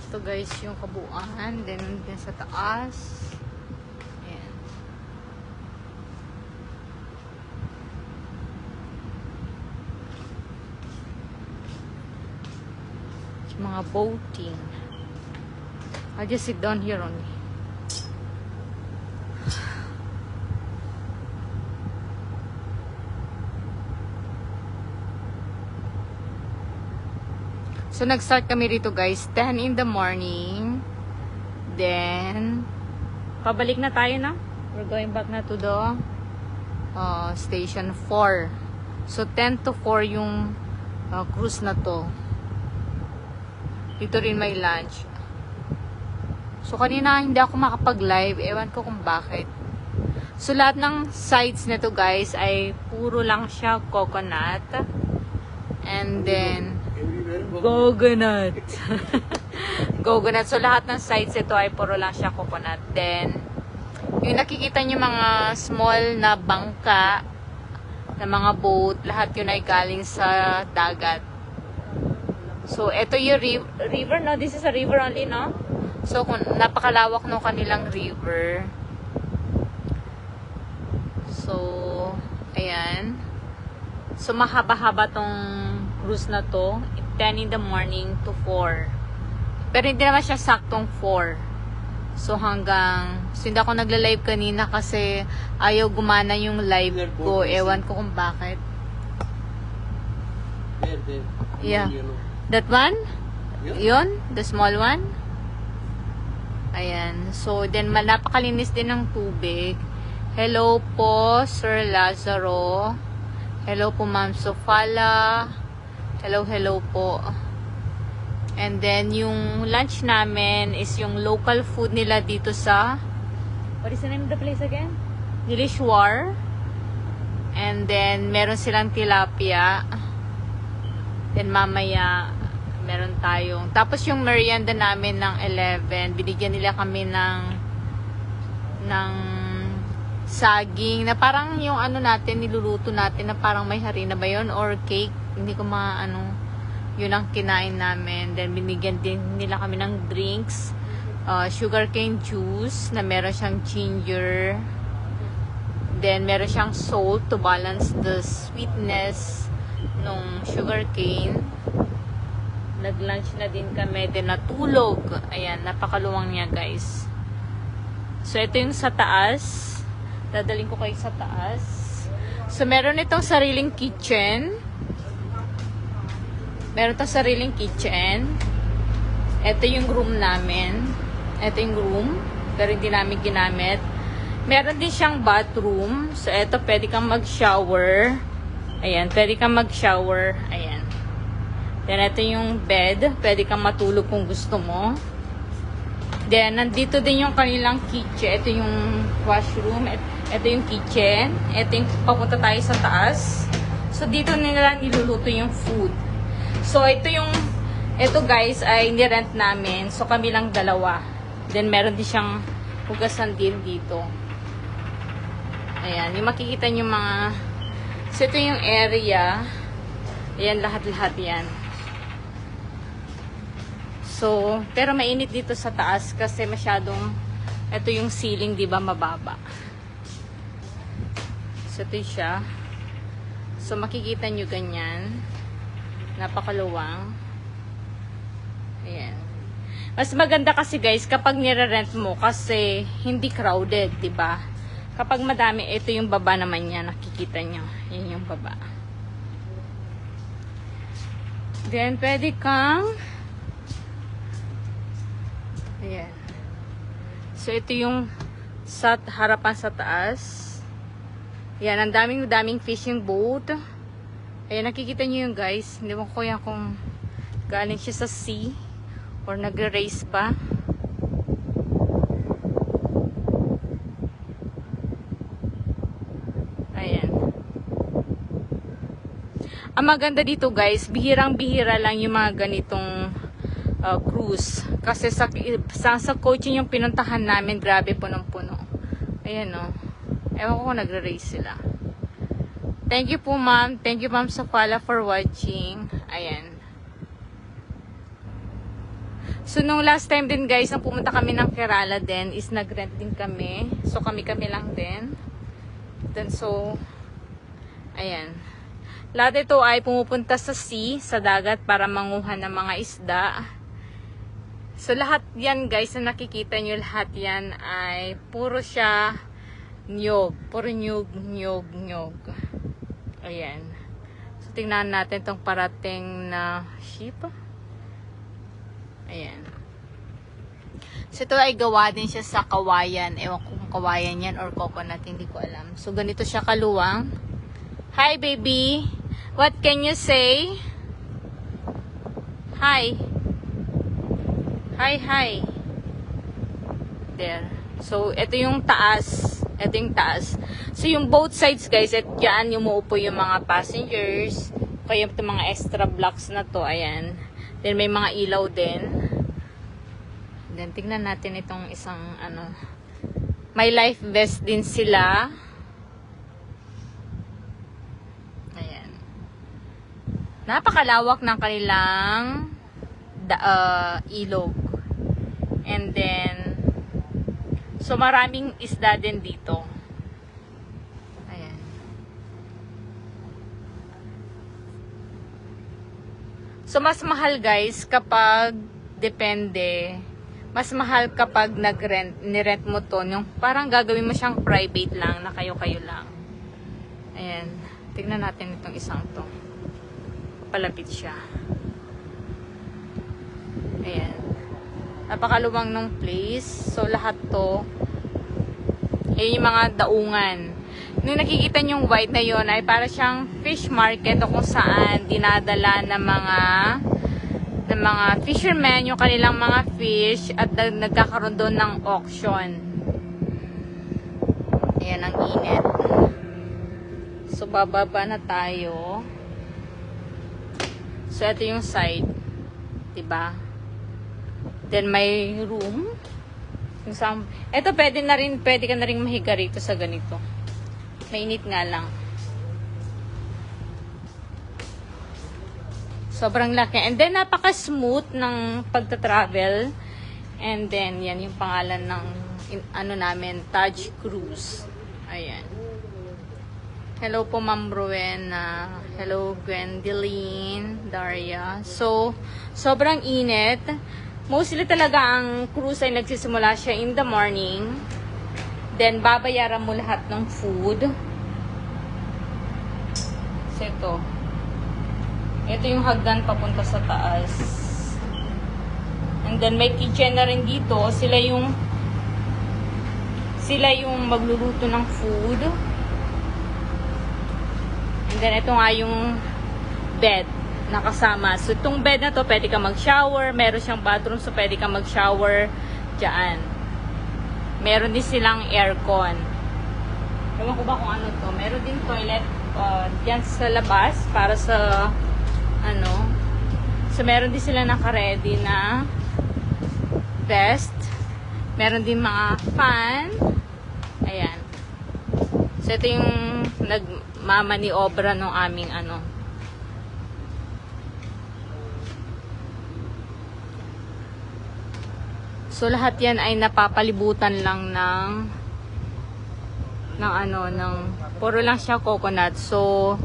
Ito guys, yung kabuuan. Then, din sa taas. Ayan. Mga boating. I'll just sit down here only. So, nag-start kami rito guys, 10 in the morning. Then, pabalik na tayo na. We're going back na to the station 4. So, 10 to 4 yung cruise na to. Dito rin may lunch. So, kanina hindi ako makapag-live. Ewan ko kung bakit. So, lahat ng sides nito guys ay puro lang siya coconut. And then, coconut. Coconut. So, lahat ng sides ito ay puro lang siya coconut. Then, yung nakikita nyo mga small na bangka, na mga boat, lahat yun ay galing sa dagat. So, ito yung river, no? This is a river only, no? So, kung napakalawak no kanilang river. So, ayan. So, mahaba-haba tong cruise na to. 10 in the morning to 4. Pero hindi naman siya saktong 4. So, so, hindi ako nagla-live kanina kasi ayaw gumana yung live ko. Ewan ko kung bakit. Yeah. That one? Yun? The small one? Ayan. So, then, napakalinis din ng tubig. Hello po, Sir Lazaro. Hello po, Ma'am Sofala. Hello, hello po. And then, yung lunch namin is yung local food nila dito sa, what is the name of the place again? Nilishwar. And then, meron silang tilapia. Then, mamaya, meron tayong, tapos yung merienda namin ng 11, binigyan nila kami ng saging, na parang yung ano natin, niluluto natin, na parang may harina ba yun? Or cake? Hindi ko yun ang kinain namin. Then, binigyan din nila kami ng drinks. Sugarcane juice, na meron siyang ginger. Then, meron siyang salt to balance the sweetness nung sugarcane. Nag-lunch na din kami. Then, natulog. Ayan, napakaluwang niya, guys. So, ito yung sa taas. Dadaling ko kayo sa taas. So, meron itong sariling kitchen. Meron itong sariling kitchen. Ito yung room namin. Ito yung room. Pero hindi namin ginamit. Meron din siyang bathroom. So, ito, pwede kang mag-shower. Ayan, pwede kang mag-shower. Ayan. Then, ito yung bed. Pwede kang matulog kung gusto mo. Then, nandito din yung kanilang kitchen. Ito yung washroom. Ito yung kitchen. Ito yung papunta tayo sa taas. So, dito nila niluluto yung food. So, ito guys, ay nirent namin. So, kami lang dalawa. Then, meron din siyang hugasan din dito. Ayan, yung makikita nyo mga, so, ito yung area. Ayan, lahat-lahat yan. So, pero mainit dito sa taas kasi masyadong, ito yung ceiling, di ba, mababa. So, ito siya. So, makikita nyo ganyan. Napakaluwang. Ayan. Mas maganda kasi guys, kapag nire-rent mo, kasi hindi crowded, di ba? Kapag madami, ito yung baba naman niya, nakikita nyo. Yan yung baba. Then, pwede kang, ayan. So, ito yung sa harapan sa taas. Yan, ang daming fishing boat. Ayan, nakikita nyo yung guys. Hindi mo ko yan kung galing siya sa sea or nag-race pa. Ayan. Ang maganda dito guys, bihirang-bihira lang yung mga ganitong cruise. Kasi sa coaching yung pinuntahan namin, grabe punong-puno. Ayan o. Ewan ko kung nagre-race sila. Thank you po ma'am. Thank you ma'am Sofala for watching. Ayan. So, nung last time din guys, nang pumunta kami ng Kerala din, is nag-rent din kami. So, kami-kami lang din. Then, so, ayan. Lahat ito ay pumupunta sa sea, sa dagat, para manguha ng mga isda. So, lahat yan guys, na nakikita nyo, lahat yan ay puro siya nyog. Puro nyog, nyog, nyog. Ayan. So, tingnan natin tong parating na ship. Ayan. So, ito ay gawa din siya sa kawayan. Ewan ko kung kawayan yan or coconut, hindi ko alam. So, ganito siya kaluwang. Hi, baby. What can you say? Hi. Hi, hi. There. So, ito yung taas. Ito yung taas. So, yung both sides, guys, at yan, yung umuupo yung mga passengers. Kaya yung mga extra blocks na to, ayan. Then, may mga ilaw din. Then, tingnan natin itong isang, ano, may life vest din sila. Ayan. Napakalawak ng kanilang ilog. And then, so, maraming isda din dito. Ayan. So, mas mahal guys kapag depende. Mas mahal kapag nirent mo to. Yung parang gagawin mo siyang private lang na kayo-kayo lang. Ayan. Tignan natin itong isang to. Palapit siya. Ayan. Napakaluwang ng place. So, lahat to. Ayan yung mga daungan. Nung nakikita yung white na yon ay para siyang fish market o kung saan dinadala ng mga fishermen yung kanilang mga fish at nagkakaroon doon ng auction. Ayan ang init. So bababa na tayo. So ito yung side, 'di ba? Then may room. Ito pwede ka na rin mahiga rito sa ganito. Mainit nga lang. Sobrang laki. And then, napaka-smooth ng pagta-travel. And then, yan yung pangalan ng namin, Taj Cruise. Ayan. Hello po, Ma'am Rowena. Hello, Gwendoline, Daria. So, sobrang init. Mostly talaga ang cruise ay nagsisimula siya in the morning. Then, babayaran mo lahat ng food. So, ito. Ito yung hagdan papunta sa taas. And then, may kitchen na rin dito. Sila yung magluluto ng food. And then, ito nga yung bed na kasama. So, itong bed na to, pwede ka mag-shower. Meron siyang bathroom, so pwede ka mag-shower dyan. Meron din silang aircon. Ewan ko ba kung ano to. Meron din toilet dyan sa labas para sa So meron din sila naka-ready na vest. Meron din mga fan. Ayan. So ito yung nagmamaniobra ng aming So lahat yan ay napapalibutan lang ng puro lang siya coconut. So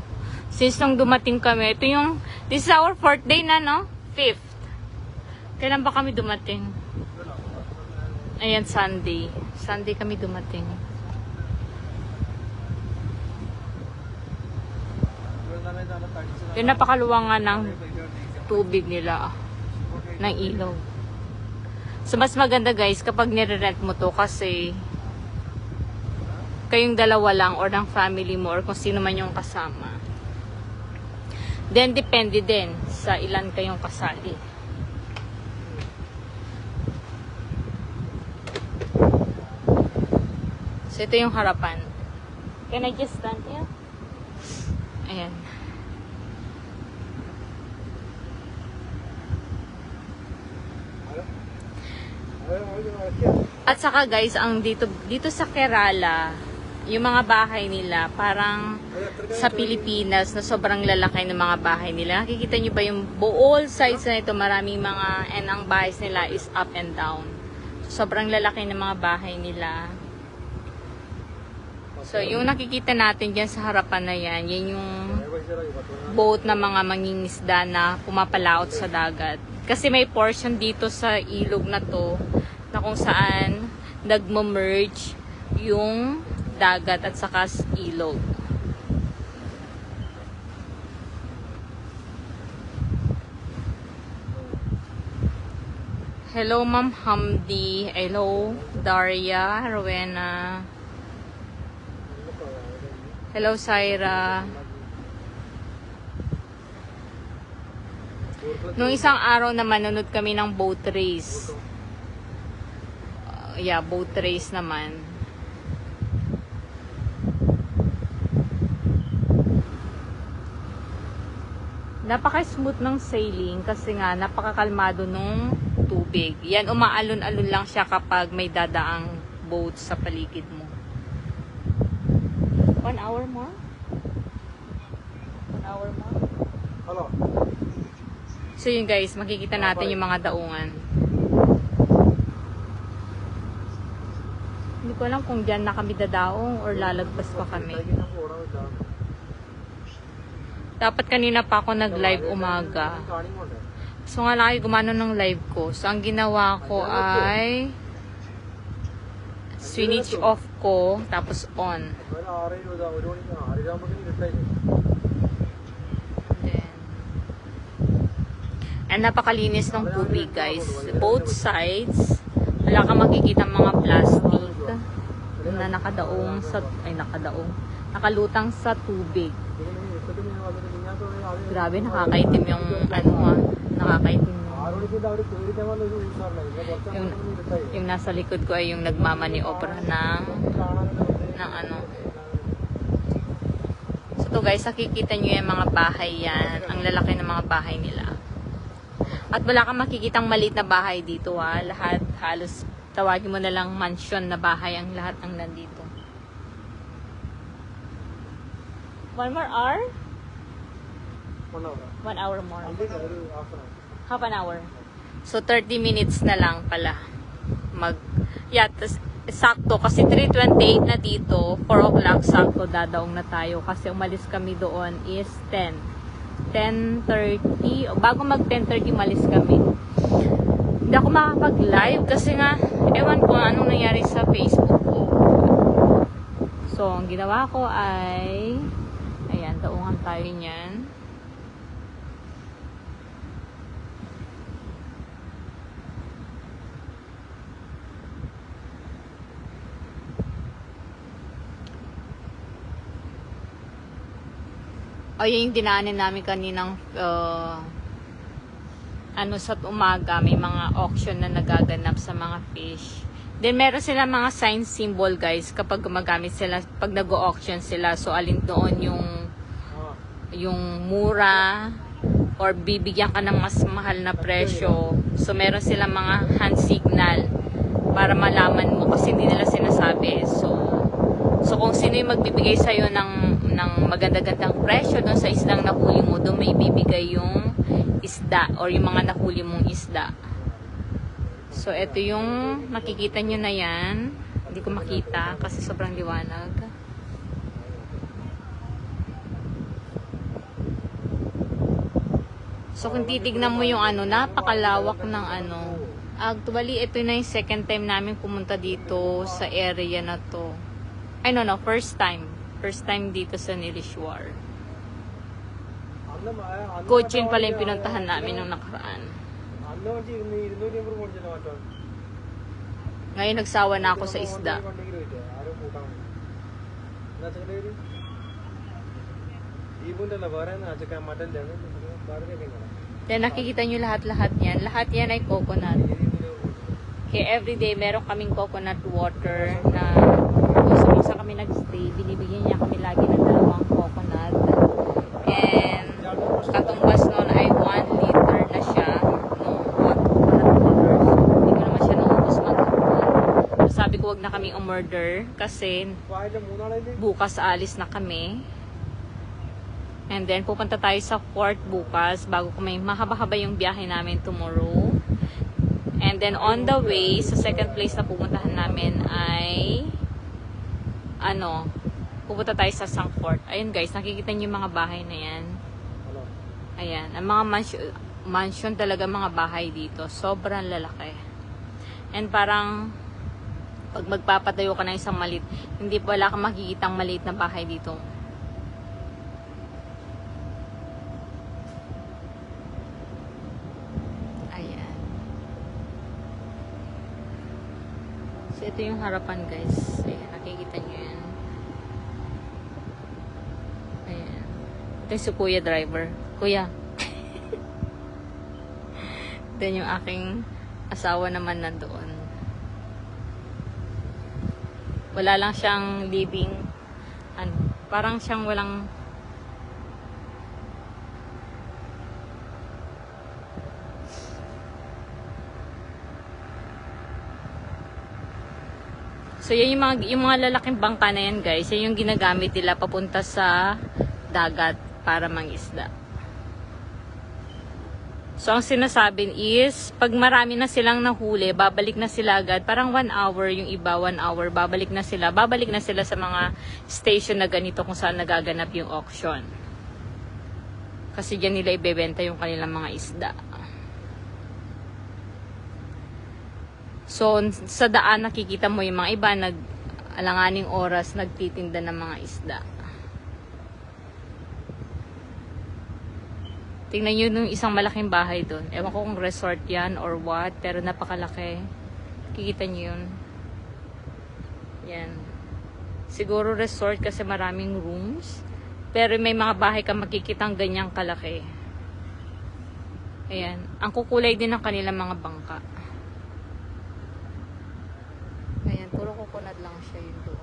since nung dumating kami, this is our 4th day na, no? 5th. Kailan ba kami dumating? Ayan, Sunday. Sunday kami dumating. Yung napakaluwang nga ng tubig nila, ng ilaw. So, mas maganda guys kapag nire-rent mo to kasi kayong dalawa lang or ng family mo or kung sino man yung kasama. Then, depende din sa ilan kayong kasali. So, ito yung harapan. Can I just stand here? Ayan. At saka guys, ang dito sa Kerala, yung mga bahay nila, parang sa Pilipinas na sobrang lalaki ng mga bahay nila. Nakikita nyo ba yung all sides na ito, maraming mga, and ang bahay nila is up and down. So, sobrang lalaki ng mga bahay nila. So, yung nakikita natin dyan sa harapan na yan, yan yung boat na mga mangingisda na pumapalaot sa dagat. Kasi may portion dito sa ilog na to na kung saan nagmo-merge yung dagat at saka ilog. Hello, Ma'am Hamdi. Hello, Daria, Rowena. Hello, Syra. Nung isang araw naman, nanood kami ng boat race. Yeah, boat race naman. Napaka-smooth ng sailing kasi nga napakakalmado nung tubig. Yan, umaalon-alon lang siya kapag may dadaang boat sa paligid mo. 1 hour more? 1 hour more? Hello. So yun guys, makikita natin yung mga daungan. Hindi ko alam kung dyan na kami dadaong or lalagpas pa kami. Dapat kanina pa ako nag-live umaga. So nga laki gumano ng live ko. So ang ginawa ko ay switch off ko, tapos on. Then, and napakalinis ng tubig guys. Both sides, wala kang makikita mga plastic na nakadaong sa, nakalutang sa tubig. Grabe, nakakaitim yung nakakaitim yung nasa likod ko ay yung nagmamaniobra ng ano. So to guys, nakikita nyo yung mga bahay yan. Ang lalaki ng mga bahay nila. At wala kang makikitang maliit na bahay dito ha. Lahat halos tawagin mo na lang mansion na bahay ang lahat ang nandito. 1 more hour? 1 hour. 1 hour more. Half an hour. Half an hour. So, 30 minutes na lang pala. Sakto. Kasi 3:28 na dito. 4 o'clock sakto dadaong na tayo. Kasi umalis kami doon is 10. 10:30. Bago mag 10:30 umalis kami. Hindi ako makapag-live kasi nga, ewan ko anong nangyari sa Facebook ko. So, ang ginawa ko ay, ayan, daungan tayo niyan. O yun yung dinaanin namin kaninang sa umaga, may mga auction na nagaganap sa mga fish. Then meron sila mga sign symbol guys kapag gumagamit sila, pag nag-auction sila. So alin doon yung mura or bibigyan ka ng mas mahal na presyo. So meron sila mga hand signal para malaman mo kasi hindi nila sinasabi. So kung sino yung magbibigay sa'yo ng maganda-gandang presyo doon sa isdang nahuli mo, doon may bibigay yung isda or yung mga nahuli mong isda. So ito yung makikita nyo na yan. Hindi ko makita kasi sobrang liwanag. So kung titignan mo yung napakalawak ng actually ito na yung second time namin pumunta dito sa area na to. I don't know, first time dito sa Nilishwar. Cochin pala yung pinuntahan namin nung nakaraan. Ngayon nagsawa na ako sa isda. Then nakikita nyo lahat-lahat yan. Lahat yan ay coconut. Kaya everyday meron kaming coconut water na kung saan kami nagstay, binibigyan niya kami lagi ng 2 coconut. And katumbas nun ay 1 liter na siya no hot water. Hindi ko naman siya naubos maghapon. So sabi ko wag na kami umorder kasi വായിലെ മൂന്നാളെ bukas alis na kami. And then, pupunta tayo sa port bukas bago kami mahaba-haba yung biyahe namin tomorrow. And then, on the way, sa second place na pupuntahan namin ay pupunta tayo sa Sangport. Ayun guys, nakikita niyo yung mga bahay na yan. Hello. Ayan, ang mga mansion talaga mga bahay dito. Sobrang lalaki. And parang, pag magpapatayo ka ng isang maliit, hindi wala kang makikitang maliit na bahay dito. Ayan. So, ito yung harapan guys. Ayan, nakikita nyo yan. Ayan. Ito yung si Kuya driver. Kuya. Then yung aking asawa naman nandoon. Wala lang siyang living. Parang siyang walang So, yan yung mga lalaking bangka na yan, guys. Yan yung ginagamit nila papunta sa dagat para mangisda. So, ang sinasabi is, pag marami na silang nahuli, babalik na sila agad. Parang 1 hour, yung iba 1 hour, babalik na sila. Babalik na sila sa mga station na ganito kung saan nagaganap yung auction. Kasi dyan nila ibebenta yung kanilang mga isda. So, sa daan nakikita mo yung mga iba nag-alanganing oras nagtitinda ng mga isda. Tingnan nyo nung isang malaking bahay doon. Ewan ko kung resort yan or what, pero napakalaki. Kikita nyo yun. Yan. Siguro resort kasi maraming rooms. Pero may mga bahay ka makikitang ganyang kalaki. Ayan. Ang kukulay din ng kanilang mga bangka. Ayan, puro coconut lang siya yun doon.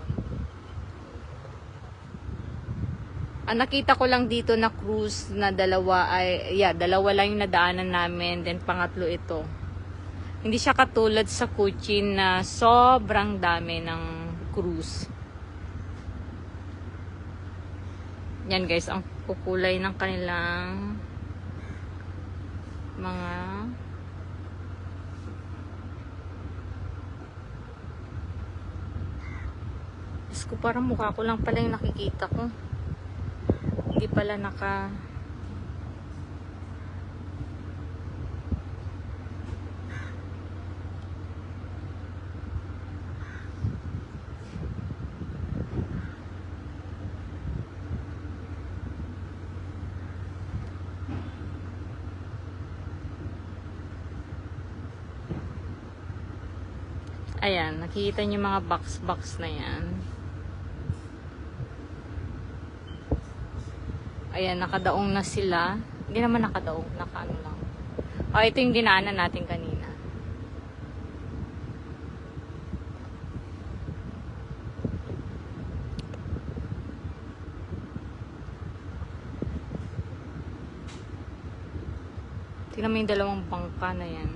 Ang nakita ko lang dito na cruise na dalawa lang yung nadaanan namin. Then pangatlo ito. Hindi siya katulad sa Cochin na sobrang dami ng cruise. Yan guys, ang kukulay ng kanilang mga ko parang mukha ko lang pala yung nakikita ko. Hindi pala naka Ayan, nakikita niyo mga box na yan. Ayan, nakadaong na sila. Hindi naman nakadaong, nakaano lang. Ito yung dinaanan natin kanina. Tingnan mo yung dalawang bangka na yan.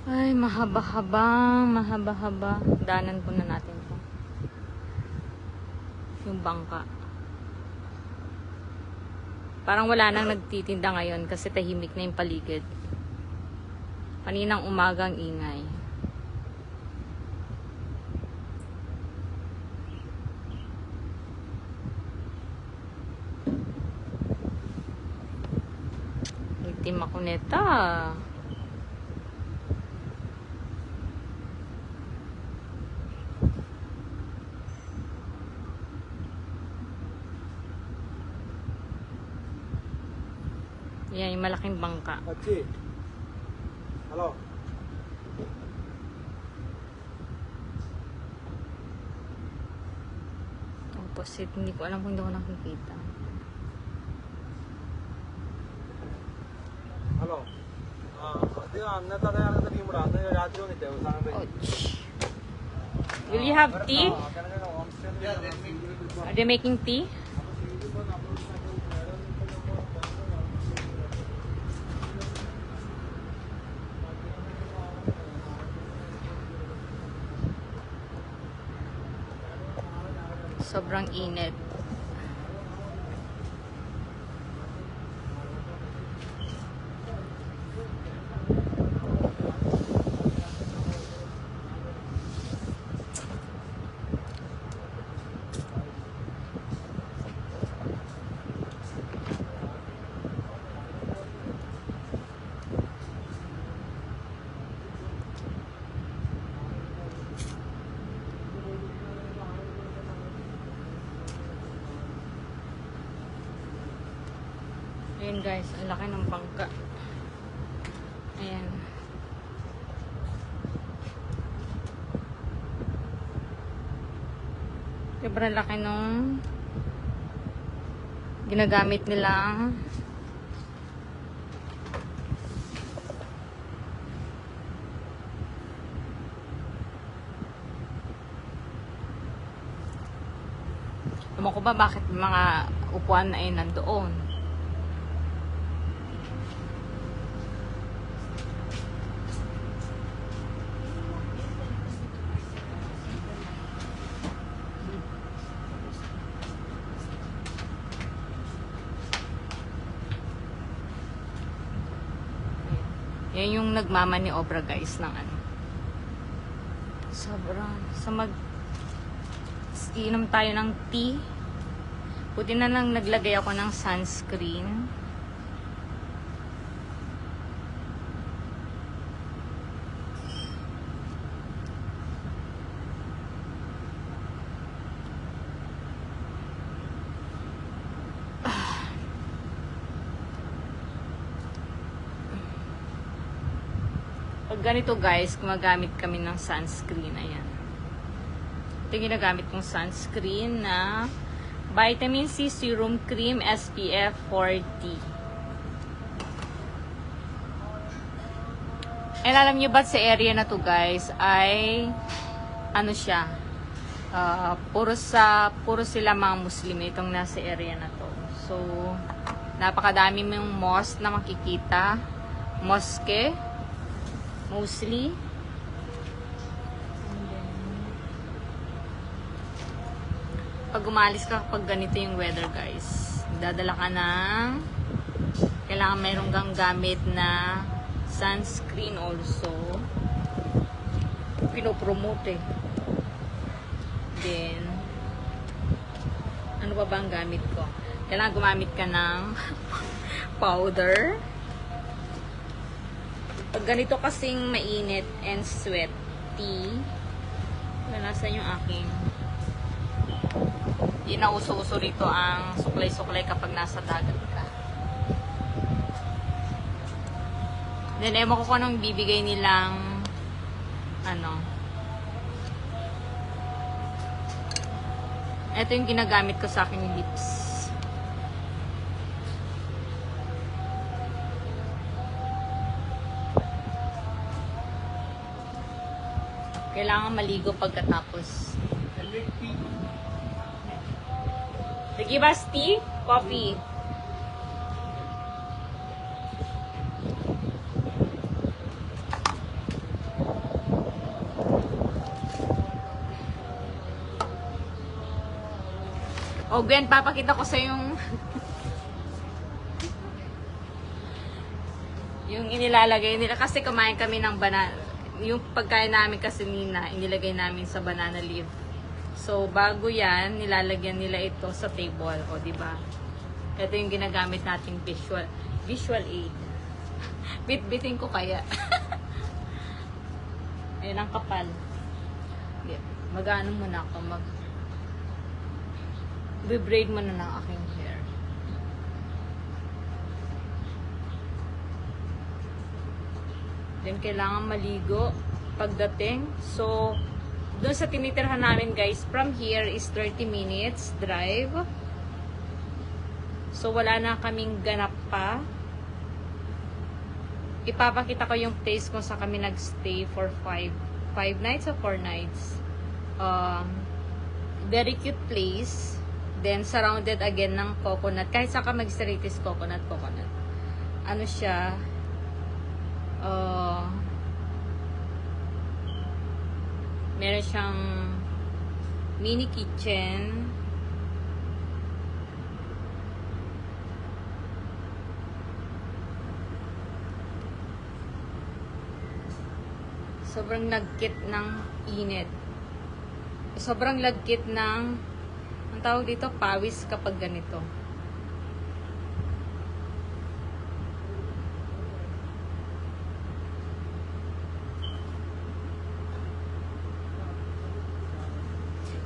Ay, mahaba-haba. Danan po na natin to. Yung bangka. Parang wala nang nagtitinda ngayon kasi tahimik na yung paligid. Kaninang umagang ingay. Itim ako neta. Yan, yung malaking bangka. Achi. Hello. Opposite, hindi ko alam kung hindi ko nakikita. Hello. അന്നത്തെ അതേ ടീമിടാ അന്ന് രാത്രി വന്നിട്ടേ Will you have tea? Are they making tea? Sobrang init. Ayan guys, ang laki ng bangka. Ayan. Sobrang laki nung ginagamit nilang ewan ko ba bakit mga upuan na ay nandoon. Yan yung nagmamaniobra guys ng ano. Sobrang inom tayo ng tea. Buti na lang naglagay ako ng sunscreen. Pag ganito guys, gumagamit kami ng sunscreen. Ayan. Ito yung ginagamit kong sunscreen na Vitamin C Serum Cream SPF 40. And alam nyo ba sa area na to guys ay ano siya? Puro sila mga Muslim itong nasa area na to. So, napakadami mong mosque na makikita. Mosque. Mostly. Pag umalis ka kapag ganito yung weather guys, dadala ka ng kailangan mayroong kang gamit na sunscreen also. Pinopromote eh. Then ano ba ang gamit ko? Kailangan gumamit ka ng powder. Pag ganito kasing mainit and sweaty, nasaan yung aking di na uso-uso rito ang suklay-suklay kapag nasa dagat ka. Then, ewan ko kung anong bibigay nilang ano. Ito yung ginagamit ko sa aking lips. Kailangan maligo pagkatapos. Give us tea? Coffee? O, Gwen, papakita ko sa yung yung inilalagay nila. Kasi kumain kami ng banana. Yung pagkain namin kasi nina, inilagay namin sa banana leaf. So, bago yan, nilalagyan nila ito sa table. O, diba? Ito yung ginagamit nating visual aid. Bit-bitin ko kaya. Ayan ang kapal. Mag-ano muna ako. Braid muna ng aking hair. Then, kailangan maligo pagdating. So, doon sa tinitirhan namin guys, from here is 30 minutes drive. So, wala na kaming ganap pa. Ipapakita ko yung place kung saan kami nagstay for 5 nights or 4 nights. Very cute place. Then, surrounded again ng coconut. Kahit saan ka mag-stay is coconut. Ano siya? Meron siyang mini kitchen. Sobrang lagkit ng init. Sobrang lagkit ng, ang tawag dito, pawis kapag ganito.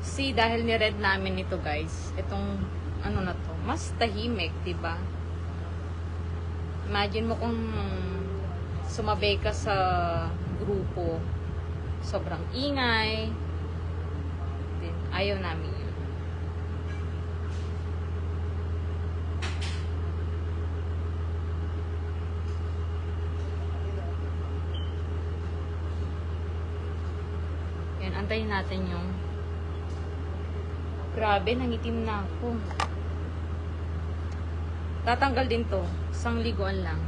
See, dahil ni-read namin ito guys, itong ano na to, mas tahimik, diba? Imagine mo kung sumabay ka sa grupo, sobrang ingay, din ayaw namin yun. Yan, antayin natin yung grabe, nangitim na ako. Tatanggal din to. Isang liguan lang.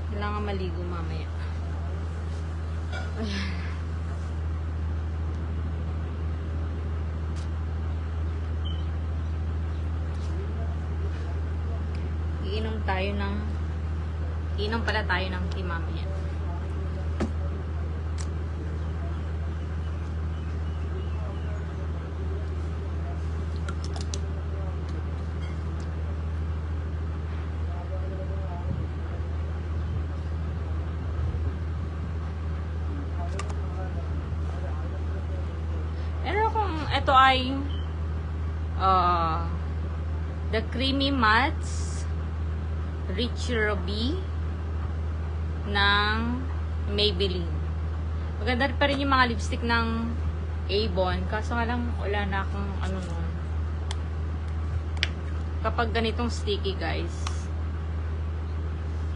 Kailangan maligo mamaya. Ayan. Iinom pala tayo ng tea mamaya. Ito ay the Creamy Mattes Rich Ruby ng Maybelline. Maganda pa rin yung mga lipstick ng Avon. Kaso nga lang, wala na akong ano nun. Kapag ganitong sticky, guys.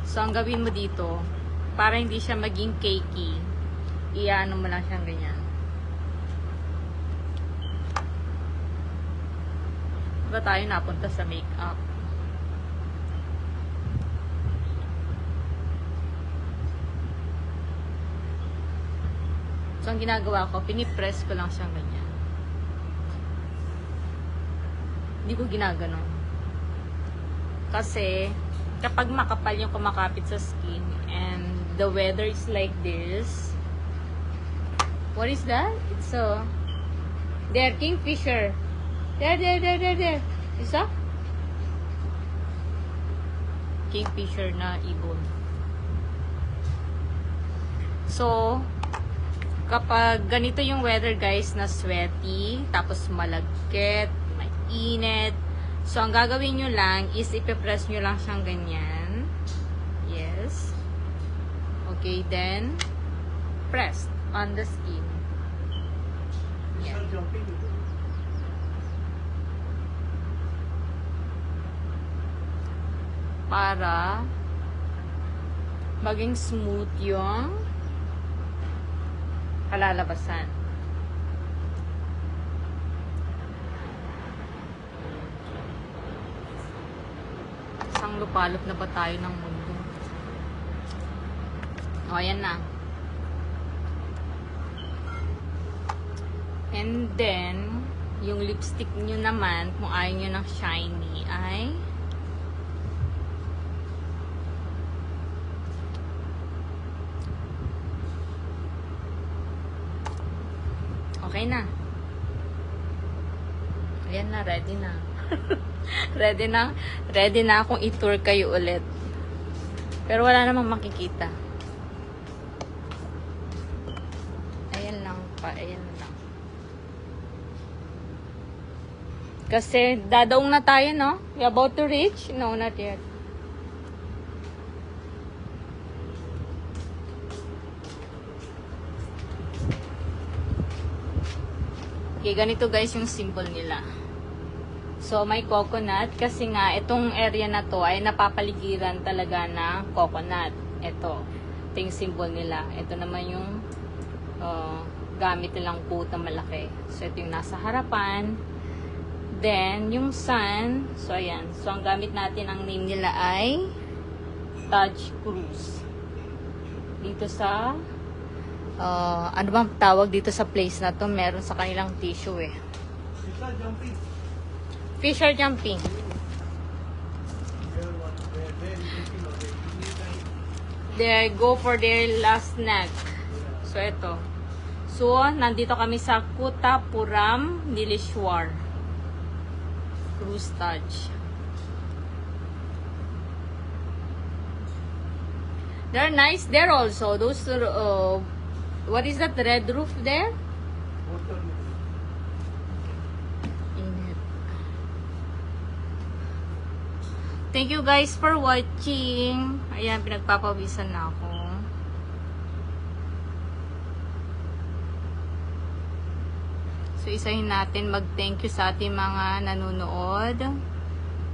So, ang gawin mo dito, para hindi siya maging cakey, iano mo lang siyang ganyan. Ba tayo napunta sa makeup? So, ang ginagawa ko, pinipress ko lang siyang ganyan. Hindi ko ginagano. Kasi, kapag makapal yung kumakapit sa skin, and the weather is like this, what is that? It's there, Kingfisher. There. Isa? Kingfisher na ibon. So, kapag ganito yung weather guys na sweaty, tapos malagkit, mainit, so ang gagawin nyo lang is ipipress nyo lang siyang ganyan. Yes. Okay, then press on the skin. Yeah. Para maging smooth yung kalalabasan. Isang lupalop na ba tayo ng mundo? O, ayan na. And then, yung lipstick nyo naman, kung ayaw nyo ng shiny, ay okay na. Ayan na, ready na. ready na akong i-tour kayo ulit. Pero wala namang makikita. Ayan lang. Kasi, dadaong na tayo, no? We about to reach? No, not yet. Okay, ganito guys yung symbol nila. So, may coconut. Kasi nga, itong area na to ay napapaligiran talaga ng coconut. Ito yung symbol nila. Ito naman yung gamit nilang quote na malaki. So, ito yung nasa harapan. Then, yung sun. So, ayan. So, ang gamit natin, ang name nila ay Taj Cruise. Dito sa ano bang tawag dito sa place na to? Meron sa kanilang tissue eh. Fisher jumping. they go for their last snack. So, ito. So, nandito kami sa Kutapuram, Nileshwar. Cruise Lodge. They're nice there also. Those, what is that red roof there? Init. Thank you guys for watching. Ayan, pinagpapawisan na ako. So, isahin natin mag-thank you sa ating mga nanonood.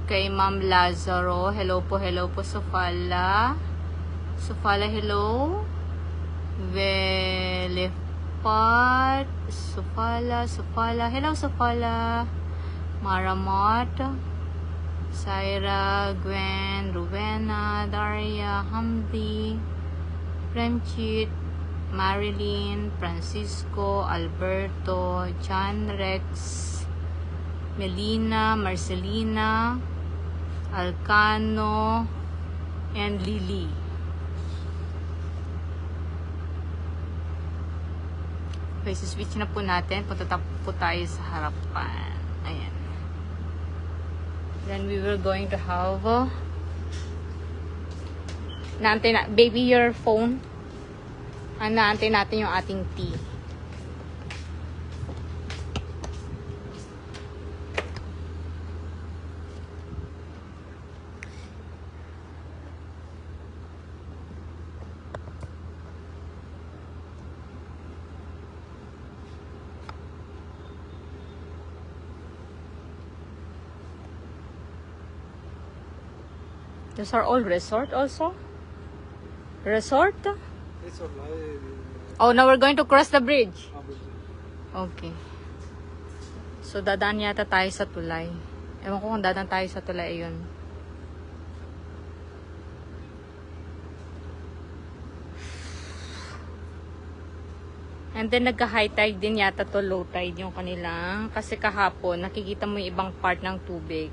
Kay Ma'am Lazaro. Hello po Sofala. Sofala, hello. Velefat. Sofala. Hello, Sofala. Maramot. Syra, Gwen, Rowena, Daria, Hamdi, Premchit, Marilyn, Francisco, Alberto, John Rex, Melina, Marcelina, Alcano, and Lily. Okay, so switch na po natin. Punta po tayo sa harapan. Ayan. Then we were going to have naantay na, baby, your phone. Naantay natin yung ating tea. Those are all resort also? Resort? It's all right. Oh, now we're going to cross the bridge. Okay. So, dadaan yata tayo sa tulay. Ewan ko kung dadaan tayo sa tulay, ayun. And then, nagka-high tide din yata to, low tide yung kanilang. Kasi kahapon, nakikita mo yung ibang part ng tubig.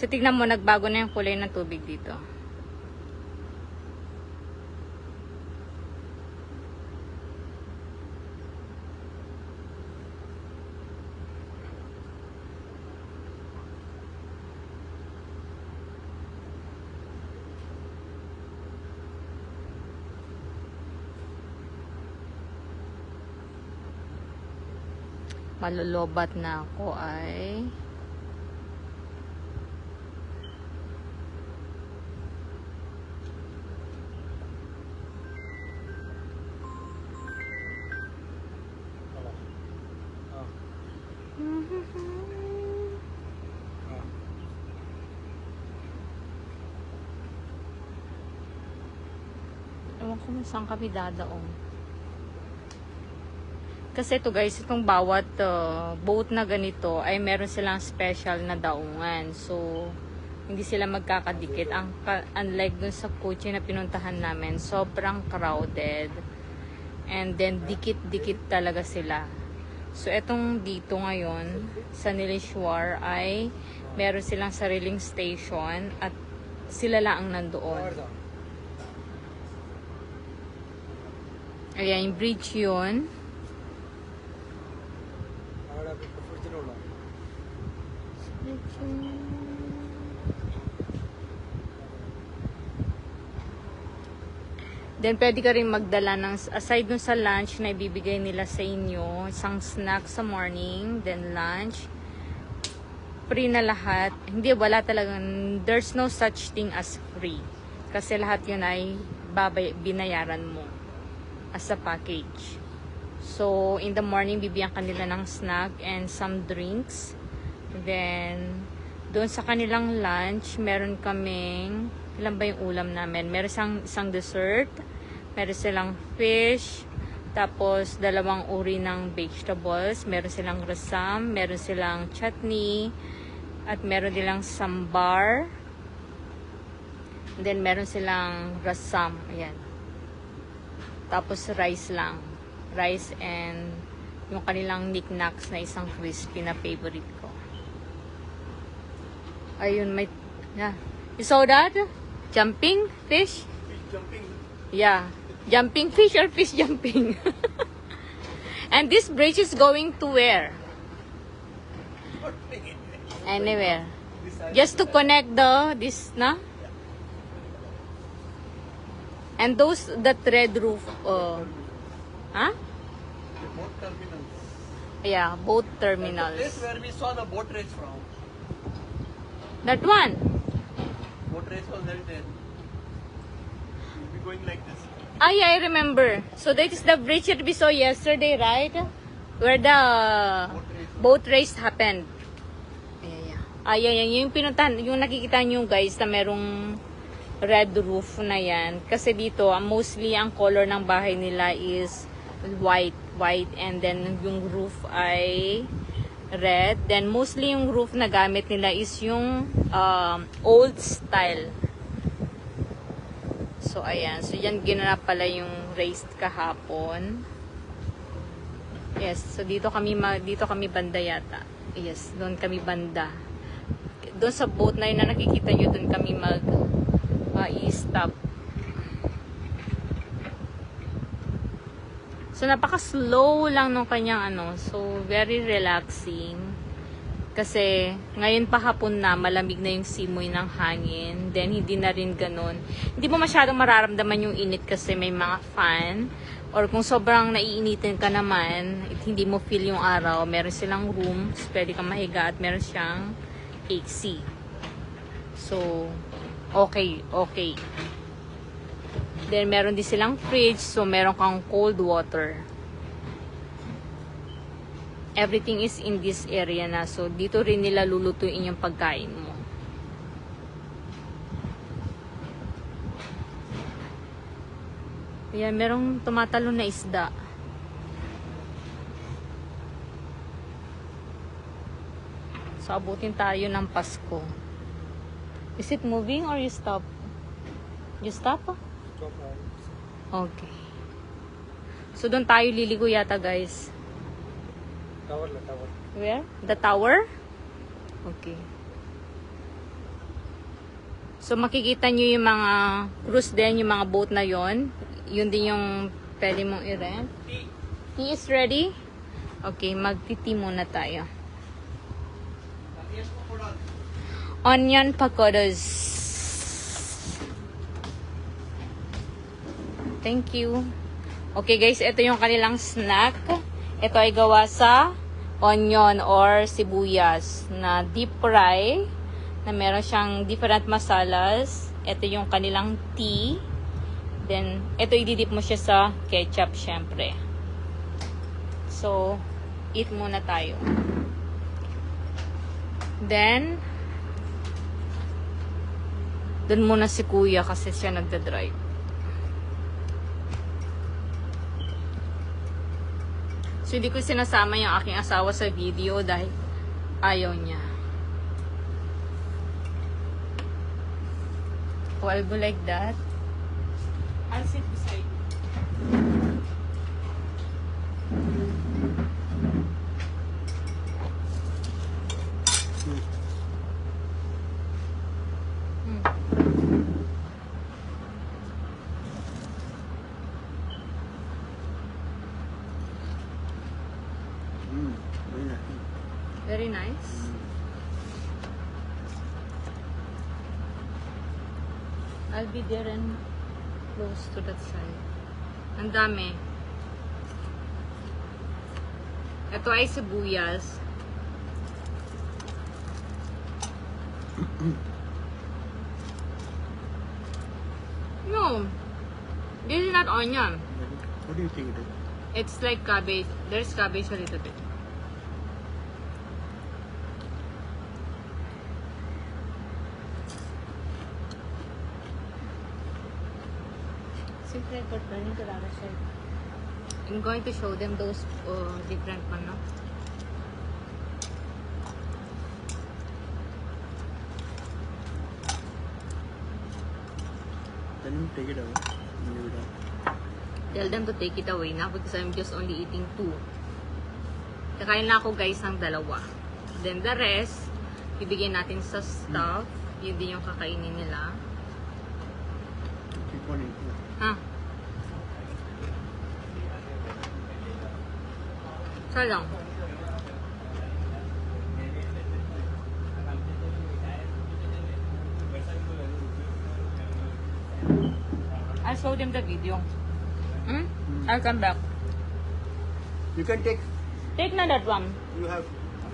So, tignan mo, nagbago na yung kulay ng tubig dito. Malulubat na ako ay ewan ko saan kami dadaong. Kasi ito guys, itong bawat boat na ganito ay meron silang special na daungan. So, hindi sila magkakadikit. Unlike dun sa kotse na pinuntahan namin, sobrang crowded. And then, dikit-dikit talaga sila. So, etong dito ngayon, sa Nileshwar ay meron silang sariling station at sila lang ang nandoon. Ayan, yung bridge yun. Then, pwede ka rin magdala ng, aside dun sa lunch na ibibigay nila sa inyo, isang snack sa morning, then lunch, free na lahat. Hindi, wala talagang, there's no such thing as free. Kasi lahat yun ay binayaran mo as a package. So, in the morning, bibigyan kanila ng snack and some drinks. Then, doon sa kanilang lunch, meron kaming, ilan ba yung ulam namin? Meron isang dessert, meron silang fish, tapos dalawang uri ng vegetables, meron silang rasam, meron silang chutney, at meron nilang sambar, then meron silang rasam, ayan. Tapos rice lang. Rice and yung kanilang knickknacks na isang crispy na favorite ko. Ayun, may... Yeah. You saw that? Jumping fish? Fish jumping. Yeah. Jumping fish or fish jumping? And this bridge is going to where? Anywhere. Just to connect this, na? And that red roof, huh? The boat terminals. Yeah, boat The place terminals. where we saw the boat race from. That one? Boat race was right there. We'll be going like this. Ah, yeah, I remember. So that is the bridge that we saw yesterday, right? Where the boat race happened. Yeah. Ah, yeah. Yung pinuntahan, yung nakikita nyo guys na merong red roof na yan. Kasi dito, mostly ang color ng bahay nila is white. And then yung roof ay red. Then mostly yung roof na gamit nila is yung old style. So, ayan. So, yan ginanap pala yung race kahapon. Yes. So, dito kami banda yata. Yes. Doon kami banda. Doon sa boat na yun na nakikita nyo, doon kami i-stop. So, napaka-slow lang nung kanyang So, very relaxing. Kasi, ngayon pa hapon na, malamig na yung simoy ng hangin. Then, hindi na rin ganun. Hindi mo masyadong mararamdaman yung init kasi may mga fan. Or kung sobrang naiinitin ka naman, hindi mo feel yung araw, meron silang rooms, pwede kang mahiga at meron siyang AC. So, okay. Then, meron din silang fridge, so meron kang cold water. Everything is in this area na. So, dito rin nila lulutuin yung pagkain mo. Ayan, merong tumatalon na isda. So, abutin tayo ng Pasko. Is it moving or you stop? You stop? Okay. So, doon tayo liligo yata, guys. Tower. Where? The tower? Okay. So, makikita nyo yung mga cruise din, yung mga boat na yon. Yun din yung pwede mong i-rent. Tea is ready? Okay, magti-tea muna tayo. Onion pakodas. Thank you. Okay guys, ito yung kanilang snack. Ito ay gawa sa onion or sibuyas na deep fry na meron siyang different masalas. Ito yung kanilang tea. Then, ito ididip mo siya sa ketchup syempre. So, eat muna tayo. Then, dun muna si kuya kasi siya nagda-drive. So, hindi ko sinasama yung aking asawa sa video dahil ayaw niya. Oh, I'll go like that. I'll sit beside you. Very nice. I'll be there and close to that side. Ang dami. Ito ay sibuyas. No. This is not onion. What do you think it is? It's like cabbage. There's cabbage a little bit. I'm going to show them those different one, no? Then you take it away. Leave it out. Tell them to take it away na because I'm just only eating 2. Kakain na ako guys ng 2. Then the rest, bibigyan natin sa staff. Yun din yung kakainin nila. Keep on eating. Ha? Sayang. I'll show them the video. Hmm? I'll come back. You can take. Take na that one. You have.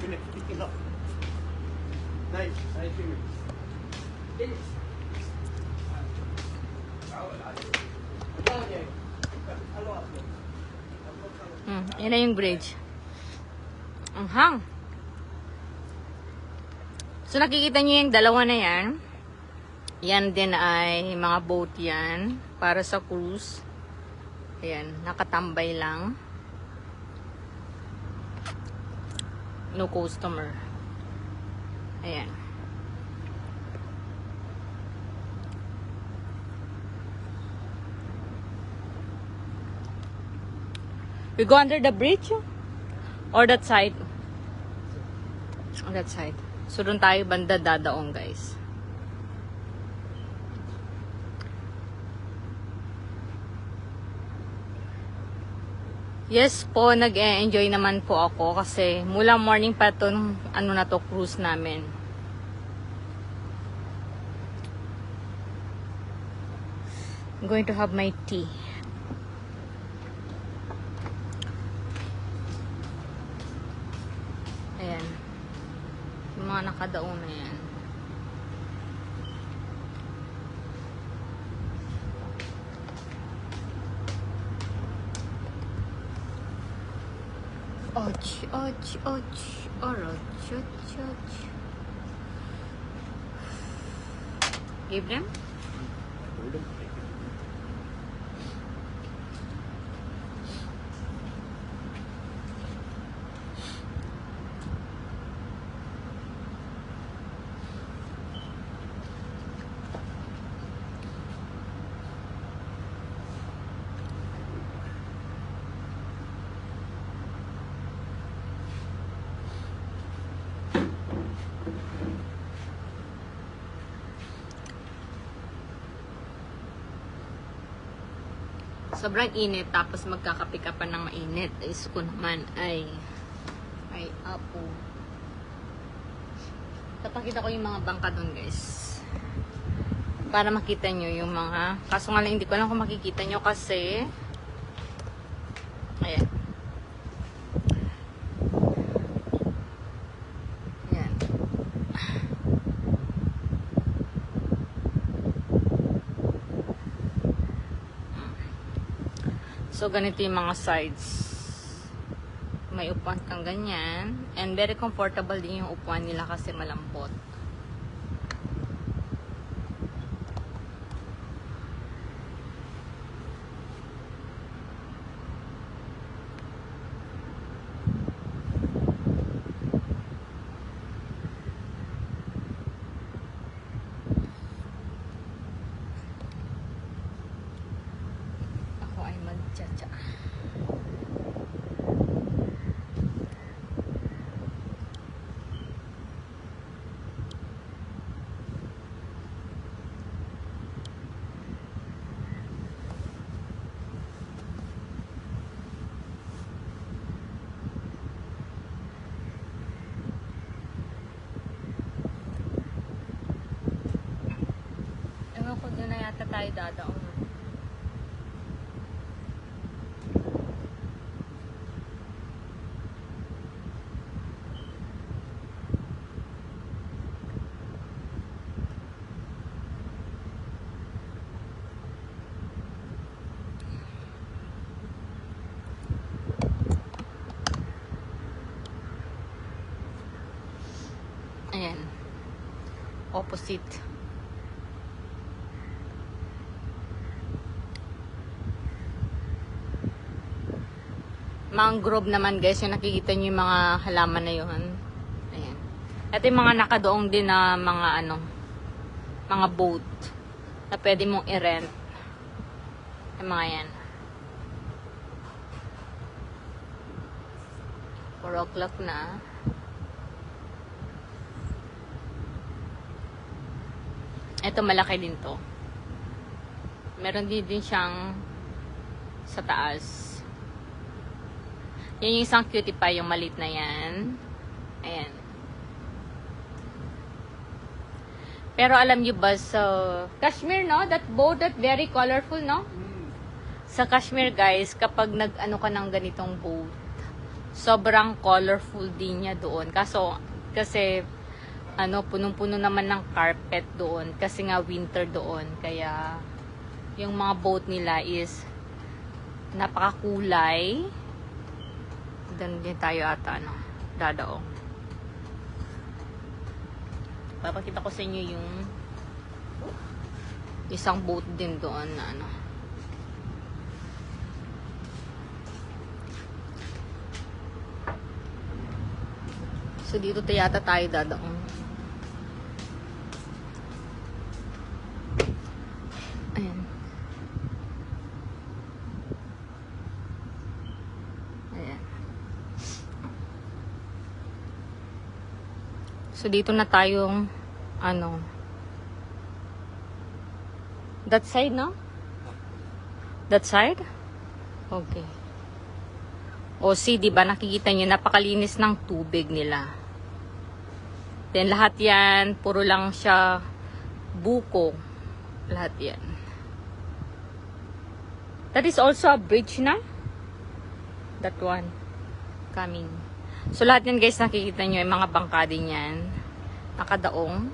Finish. Pick it up. Nice. Nice. Finish. Yan na yung bridge. Ang hang. So nakikita niyo yung dalawa na yan. Yan din ay mga boat yan. Para sa cruise. Ayan. Nakatambay lang. No customer. Ayan. We go under the bridge? Or that side? On that side. So, doon tayo banda dadaong, guys. Yes po, nag-enjoy naman po ako kasi mula morning pa itong ano na to, cruise namin. I'm going to have my tea. Ayan. Yung mga nakadaong na yan. Och, och, och, oroch, och, och. Give them? Sobrang init, tapos magkakape ka pa ng mainit. Is ko naman ay apo. Tapakita ko yung mga bangka doon, guys. Para makita nyo yung mga, kaso nga lang hindi ko alam kung makikita nyo kasi ayan. Ayan. So, ganito yung mga sides. May upuan kang ganyan. And very comfortable din yung upuan nila kasi malambot. Ako ay magtsatsa. Ewan ko, doon na yata tayo dadaong. Ayan. Opposite. Mangrove naman, guys, yung nakikita nyo yung mga halaman na yun. Ayan. Ito yung mga nakadoong din na mga ano, mga boat na pwede mong i-rent. Yung mga yan. 4 o'clock na. Ito malaki din to. Meron din siyang sa taas. Yan yung isang cutie pie, yung maliit na yan. Ayan. Pero alam niyo ba sa Kashmir, no? That boat, that very colorful, no? Sa Kashmir, guys, kapag nag-ano ka ng ganitong boat, sobrang colorful din niya doon. Kasi, ano, punong-puno naman ng carpet doon. Kasi nga winter doon. Kaya, yung mga boat nila is napakakulay. Doon din tayo ata, ano, dadaong. Papakita ko sa inyo yung isang boat din doon na ano. So, dito yata tayo dadaong. Ayan. Ayan. So, dito na tayong ano. That side, no? That side? Okay. O, see, diba, nakikita nyo, napakalinis ng tubig nila. Then, lahat yan, puro lang siya buko. Lahat yan. That is also a bridge na. That one. Coming. So, lahat yan, guys, nakikita nyo, yung mga bangka din yan. Nakadaong.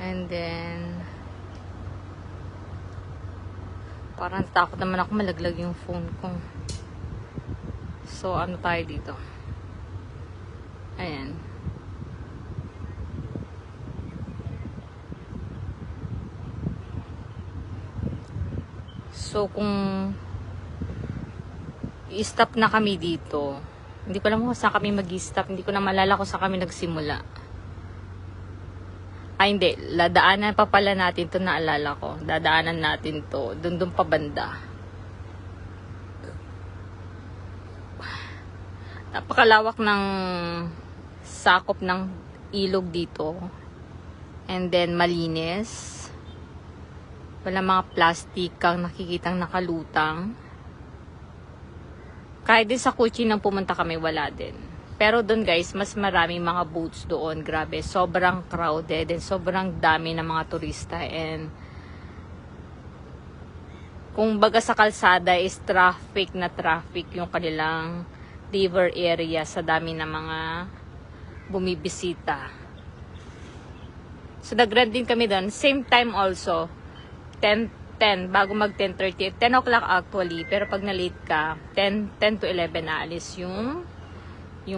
And then, parang takot naman ako malaglag yung phone ko. So, ano tayo dito? Ayan. So, kung i-stop na kami dito, hindi ko alam kung saan kami mag-i-stop. Hindi ko na malala kung saan kami nagsimula. Ay, hindi. Dadaanan pa pala natin to, naalala ko. Dadaanan natin to. Dun pa banda. Napakalawak ng sakop ng ilog dito. And then, malinis. Wala mga plastic kang nakikitang nakalutang. Kahit din sa Kochi nang pumunta kami, wala din. Pero doon, guys, mas maraming mga boats doon. Grabe, sobrang crowded and sobrang dami ng mga turista. And kung baga sa kalsada is traffic na traffic yung kanilang river area sa dami ng mga bumibisita. So, nag-rent din kami doon. Same time also. 10 bago mag 10:30. 10 o'clock actually. Pero pag na-late ka, 10 to 11 na alis yung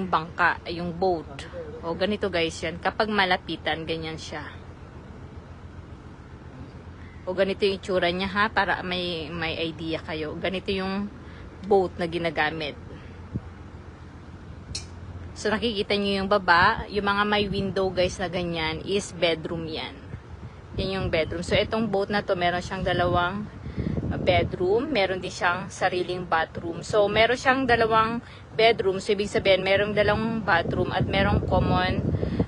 bangka, yung boat. O, ganito guys yan. Kapag malapitan, ganyan siya. O, ganito yung itsura niya ha, para may idea kayo. Ganito yung boat na ginagamit. So, nakikita nyo yung baba. Yung mga may window guys na ganyan is bedroom yan. Yan yung bedroom. So, itong boat na to, meron siyang dalawang bedroom. Meron din siyang sariling bathroom. So, meron siyang dalawang bedroom. So, ibig sabihin, merong dalawang bathroom at merong common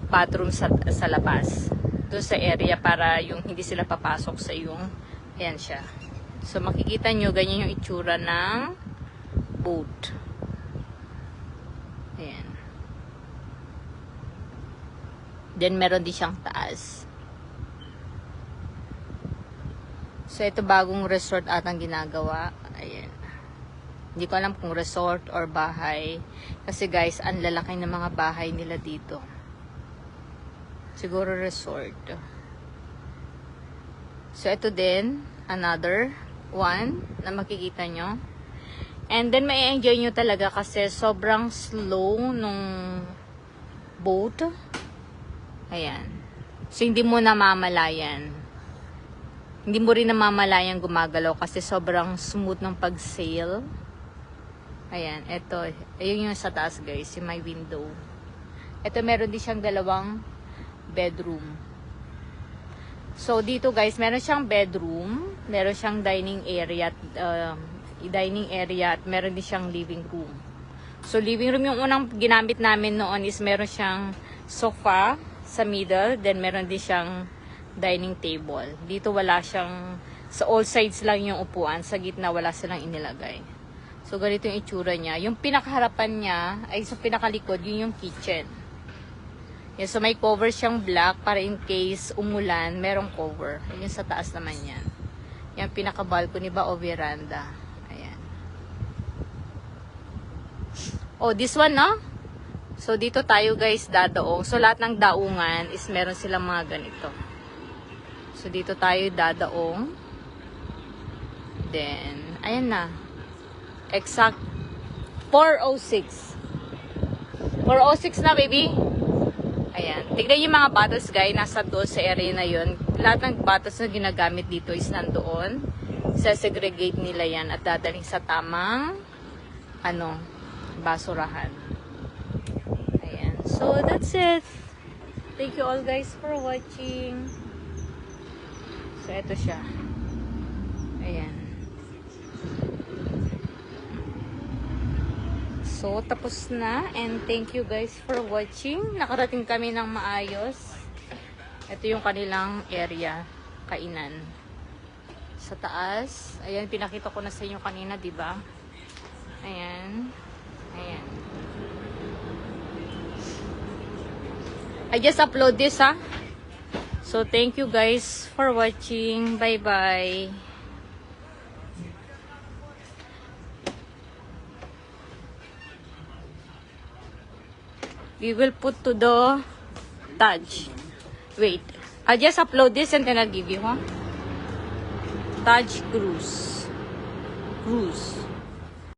bathroom sa labas. Doon sa area para yung hindi sila papasok sa yung, ayan siya. So, makikita nyo, ganyan yung itsura ng boat. Ayan. Then, meron din siyang taas. So, ito bagong resort atang ginagawa. Ayan. Hindi ko alam kung resort or bahay. Kasi guys, ang lalaki ng mga bahay nila dito. Siguro resort. So, ito din, another one na makikita nyo. And then, may enjoy nyo talaga kasi sobrang slow nung boat. Ayan. So, hindi mo namamalayan. Hindi mo rin namamalayang gumagalaw kasi sobrang smooth ng pag-sail. Ayan, ito. Ayun yung sa taas guys, yung may window. Ito meron din siyang dalawang bedroom. So, dito guys, meron siyang bedroom. Meron siyang dining area at meron din siyang living room. So, living room yung unang ginamit namin noon is meron siyang sofa sa middle. Then, meron din siyang dining table. Dito wala siyang, sa all sides lang yung upuan. Sa gitna wala silang inilagay. So, ganito yung itsura niya. Yung pinakaharapan niya, ay sa pinakalikod, yun yung kitchen. Yan, so may cover siyang black para in case umulan, merong cover. Ayun sa taas naman yan. Yan, pinaka-balcony ba o veranda. Ayan. Oh, this one, no? So, dito tayo guys dadaong. So, lahat ng daungan is meron silang mga ganito. So, dito tayo dadaong. Then, ayan na. Exact 406. 406 na, baby. Ayan. Tignan yung mga bottles, guys. Nasa doon sa area na yun. Lahat ng bottles na ginagamit dito is nandoon. Segregate nila yan at dadaling sa tamang basurahan. Ayan. So, that's it. Thank you all, guys, for watching. So, eto siya. Ayan. So, tapos na. And thank you guys for watching. Nakarating kami ng maayos. Ito yung kanilang area. Kainan. Sa taas. Ayan, pinakita ko na sa inyo kanina, diba? Ayan. Ayan. I just upload this, ha? So, thank you guys for watching. Bye-bye. We will put to the Taj. Wait. I'll just upload this and then I'll give you, huh? Taj Cruise. Cruise.